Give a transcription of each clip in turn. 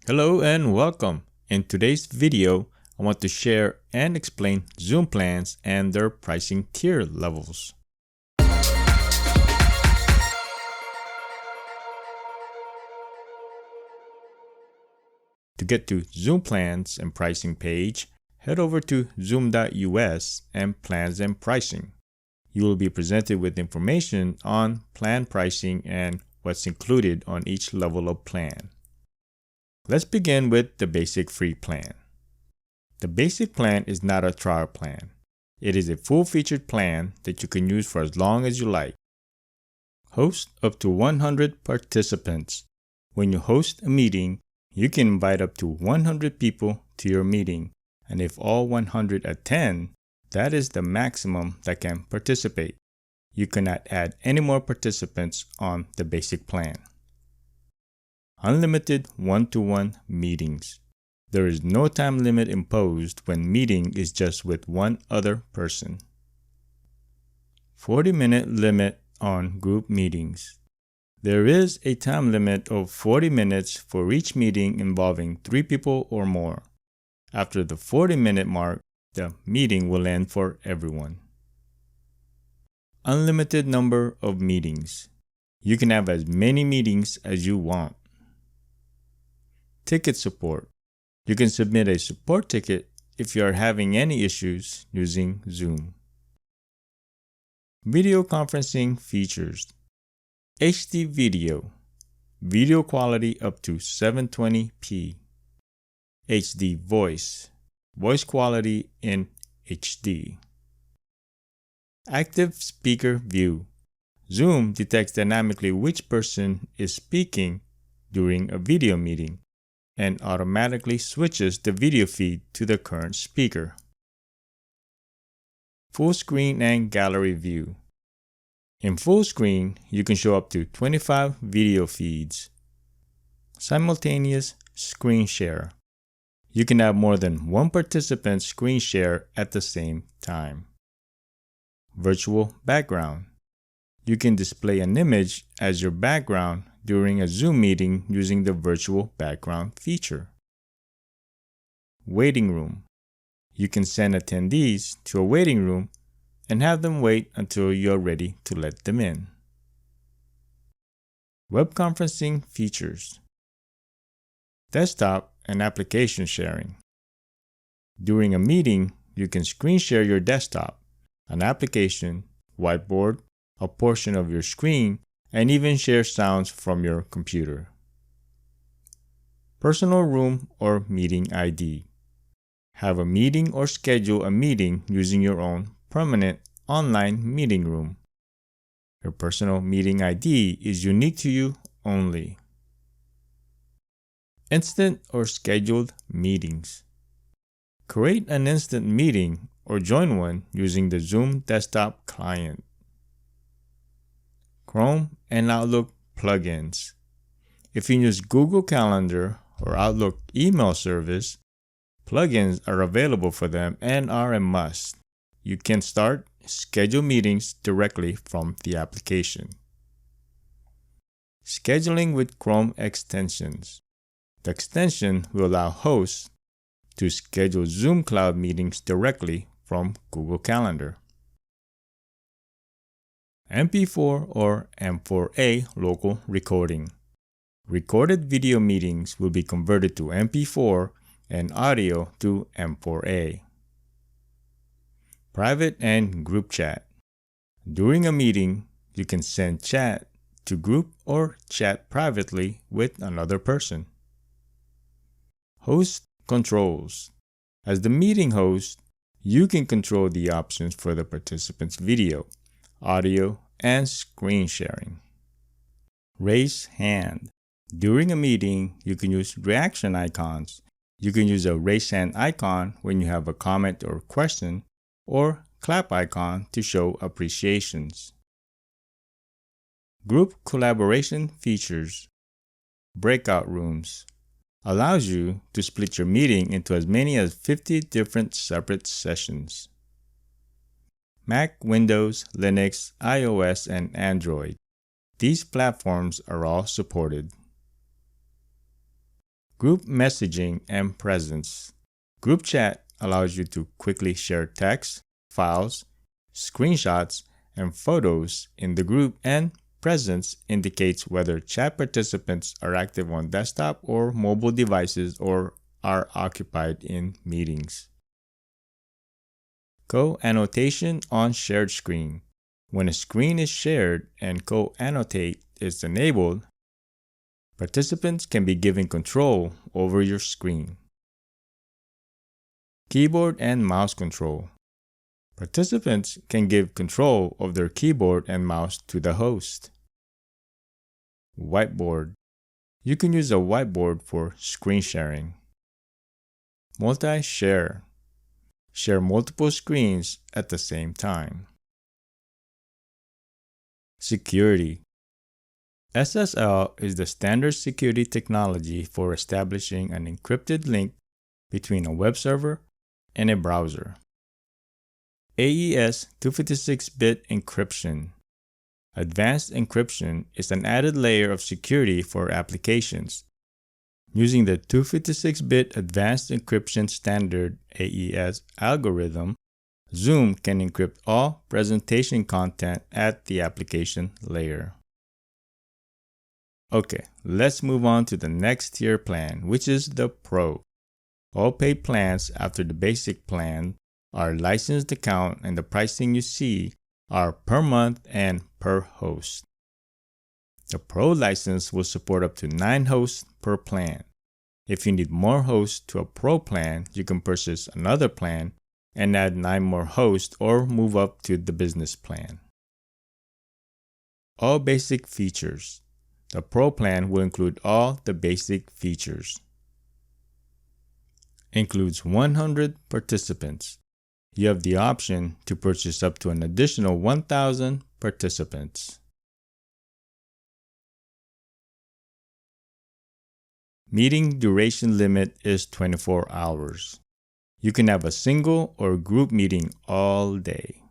Hello and welcome. In today's video, I want to share and explain Zoom plans and their pricing tier levels. To get to Zoom plans and pricing page, head over to zoom.us and plans and pricing. You will be presented with information on plan pricing and what's included on each level of plan. Let's begin with the basic free plan. The basic plan is not a trial plan. It is a full-featured plan that you can use for as long as you like. Host up to 100 participants. When you host a meeting, you can invite up to 100 people to your meeting, and if all 100 attend, that is the maximum that can participate. You cannot add any more participants on the basic plan. Unlimited one-to-one meetings. There is no time limit imposed when meeting is just with one other person. 40-minute limit on group meetings. There is a time limit of 40 minutes for each meeting involving 3 people or more. After the 40-minute mark, the meeting will end for everyone. Unlimited number of meetings. You can have as many meetings as you want. Ticket support. You can submit a support ticket if you are having any issues using Zoom. Video conferencing features. HD video. Video quality up to 720p. HD voice. Voice quality in HD. Active speaker view. Zoom detects dynamically which person is speaking during a video meeting and automatically switches the video feed to the current speaker. Full screen and gallery view. In full screen, you can show up to 25 video feeds. Simultaneous screen share. You can have more than one participant screen share at the same time. Virtual background. You can display an image as your background during a Zoom meeting using the virtual background feature. Waiting room. You can send attendees to a waiting room and have them wait until you're ready to let them in. Web conferencing features. Desktop and application sharing. During a meeting, you can screen share your desktop, an application, whiteboard, a portion of your screen, and even share sounds from your computer. Personal room or meeting ID. Have a meeting or schedule a meeting using your own permanent online meeting room. Your personal meeting ID is unique to you only. Instant or scheduled meetings. Create an instant meeting or join one using the Zoom desktop client. Chrome and Outlook plugins. If you use Google Calendar or Outlook email service, plugins are available for them and are a must. You can schedule meetings directly from the application. Scheduling with Chrome extensions. The extension will allow hosts to schedule Zoom Cloud meetings directly from Google Calendar. MP4 or M4A local recording. Recorded video meetings will be converted to MP4 and audio to M4A. Private and group chat. During a meeting, you can send chat to group or chat privately with another person. Host controls. As the meeting host, you can control the options for the participants' video, audio, and screen sharing. Raise hand. During a meeting, you can use reaction icons. You can use a raise hand icon when you have a comment or question, or clap icon to show appreciations. Group collaboration features. Breakout rooms. Allows you to split your meeting into as many as 50 different separate sessions. Mac, Windows, Linux, iOS, and Android. These platforms are all supported. Group messaging and presence. Group chat allows you to quickly share text, files, screenshots, and photos in the group, and presence indicates whether chat participants are active on desktop or mobile devices or are occupied in meetings. Co-annotation on shared screen. When a screen is shared and co-annotate is enabled, participants can be given control over your screen. Keyboard and mouse control. Participants can give control of their keyboard and mouse to the host. Whiteboard. You can use a whiteboard for screen sharing. Multi-share. Share multiple screens at the same time. Security. SSL is the standard security technology for establishing an encrypted link between a web server and a browser. AES 256-bit encryption. Advanced encryption is an added layer of security for applications. Using the 256-bit Advanced Encryption Standard AES algorithm, Zoom can encrypt all presentation content at the application layer. Okay, let's move on to the next tier plan, which is the Pro. All paid plans after the basic plan are licensed account, and the pricing you see are per month and per host. The Pro license will support up to 9 hosts per plan. If you need more hosts to a Pro plan, you can purchase another plan and add 9 more hosts or move up to the business plan. All basic features. The Pro plan will include all the basic features. Includes 100 participants. You have the option to purchase up to an additional 1,000 participants. Meeting duration limit is 24 hours. You can have a single or group meeting all day.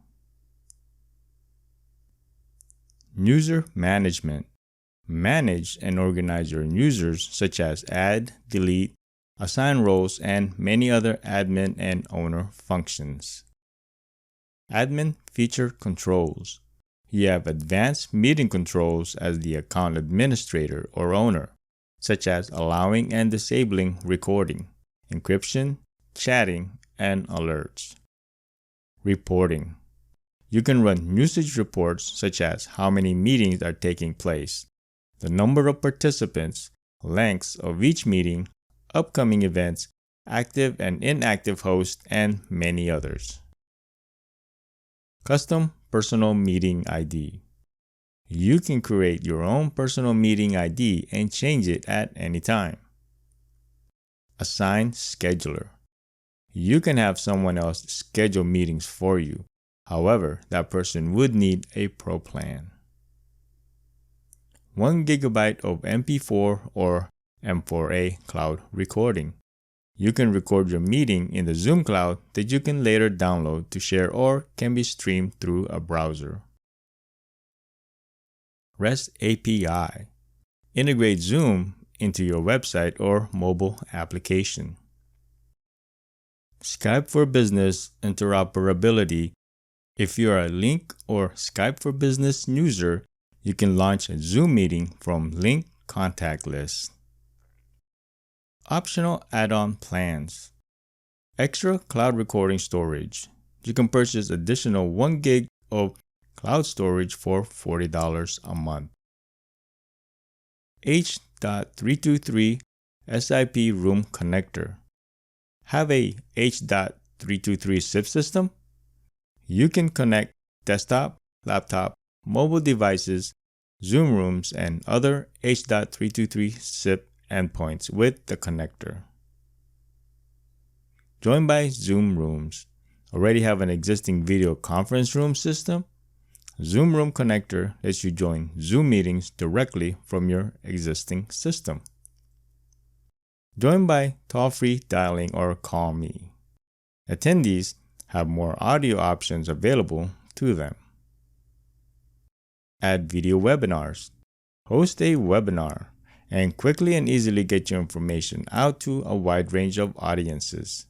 User management. Manage and organize your users, such as add, delete, assign roles, and many other admin and owner functions. Admin feature controls. You have advanced meeting controls as the account administrator or owner, such as allowing and disabling recording, encryption, chatting, and alerts. Reporting. You can run usage reports such as how many meetings are taking place, the number of participants, lengths of each meeting, upcoming events, active and inactive hosts, and many others. Custom Personal Meeting ID. You can create your own personal meeting ID and change it at any time. Assign Scheduler. You can have someone else schedule meetings for you. However, that person would need a Pro plan. 1 GB of MP4 or M4A cloud recording. You can record your meeting in the Zoom cloud that you can later download to share or can be streamed through a browser. REST API. Integrate Zoom into your website or mobile application. Skype for Business Interoperability. If you are a Link or Skype for Business user, you can launch a Zoom meeting from Link contact list. Optional add-on plans. Extra cloud recording storage. You can purchase additional 1 gig of cloud storage for $40 a month. H.323 SIP room connector. Have a H.323 SIP system? You can connect desktop, laptop, mobile devices, Zoom rooms, and other H.323 SIP endpoints with the connector. Join by Zoom Rooms. Already have an existing video conference room system? Zoom Room Connector lets you join Zoom meetings directly from your existing system. Join by toll-free dialing or call me. Attendees have more audio options available to them. Add video webinars. Host a webinar. and quickly and easily get your information out to a wide range of audiences.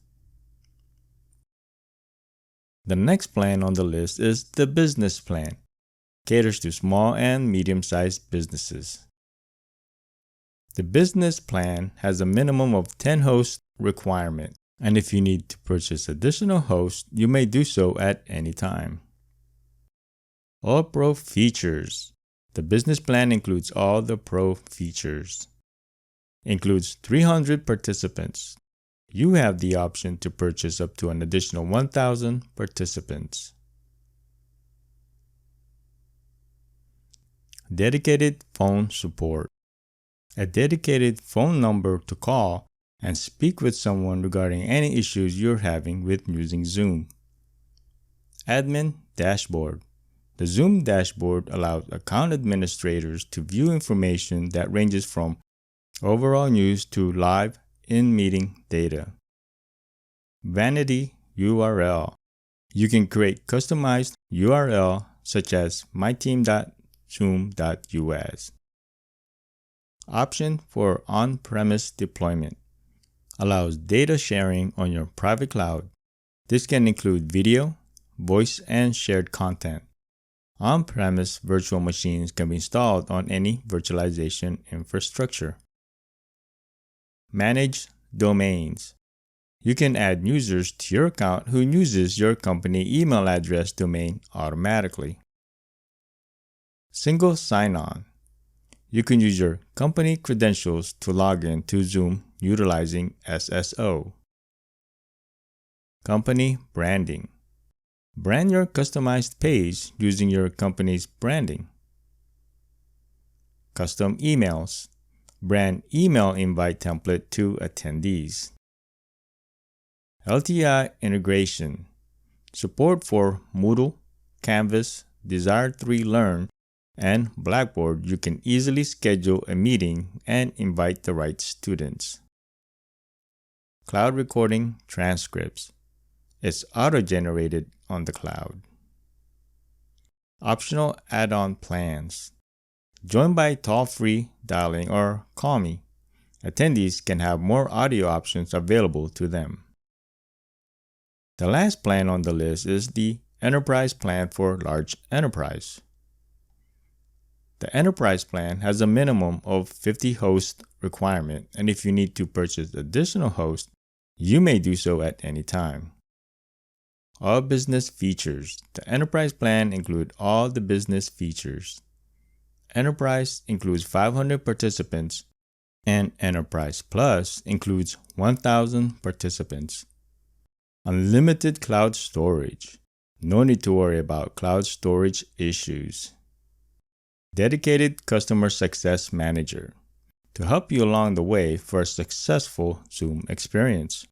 The next plan on the list is the business plan. Caters to small and medium-sized businesses. The business plan has a minimum of 10 hosts requirement, and if you need to purchase additional hosts, you may do so at any time. All Pro features. The business plan includes all the Pro features. Includes 300 participants. You have the option to purchase up to an additional 1,000 participants. Dedicated phone support. A dedicated phone number to call and speak with someone regarding any issues you're having with using Zoom. Admin dashboard. The Zoom dashboard allows account administrators to view information that ranges from overall news to live in-meeting data. Vanity URL. You can create customized URL such as myteam.zoom.us. Option for on-premise deployment. Allows data sharing on your private cloud. This can include video, voice, and shared content. On-premise virtual machines can be installed on any virtualization infrastructure. Manage domains. You can add users to your account who uses your company email address domain automatically. Single sign-on. You can use your company credentials to log in to Zoom utilizing SSO. Company branding. Brand your customized page using your company's branding. Custom emails. Brand email invite template to attendees. LTI integration. Support for Moodle, Canvas, Desire3Learn, and Blackboard. You can easily schedule a meeting and invite the right students. Cloud recording transcripts. It's auto-generated on the cloud. Optional add-on plans. Join by toll-free dialing or call me. Attendees can have more audio options available to them. The last plan on the list is the Enterprise plan for large enterprise. The Enterprise plan has a minimum of 50 host requirement, and if you need to purchase additional hosts, you may do so at any time. All business features. The Enterprise plan includes all the business features. Enterprise includes 500 participants, and Enterprise Plus includes 1,000 participants. Unlimited cloud storage. No need to worry about cloud storage issues. Dedicated Customer Success Manager to help you along the way for a successful Zoom experience.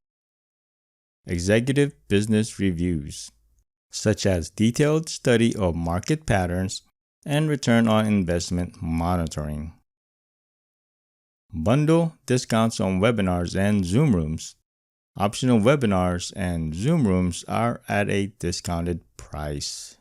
Executive Business Reviews, such as detailed study of market patterns and return on investment monitoring. Bundle discounts on webinars and Zoom rooms. Optional webinars and Zoom rooms are at a discounted price.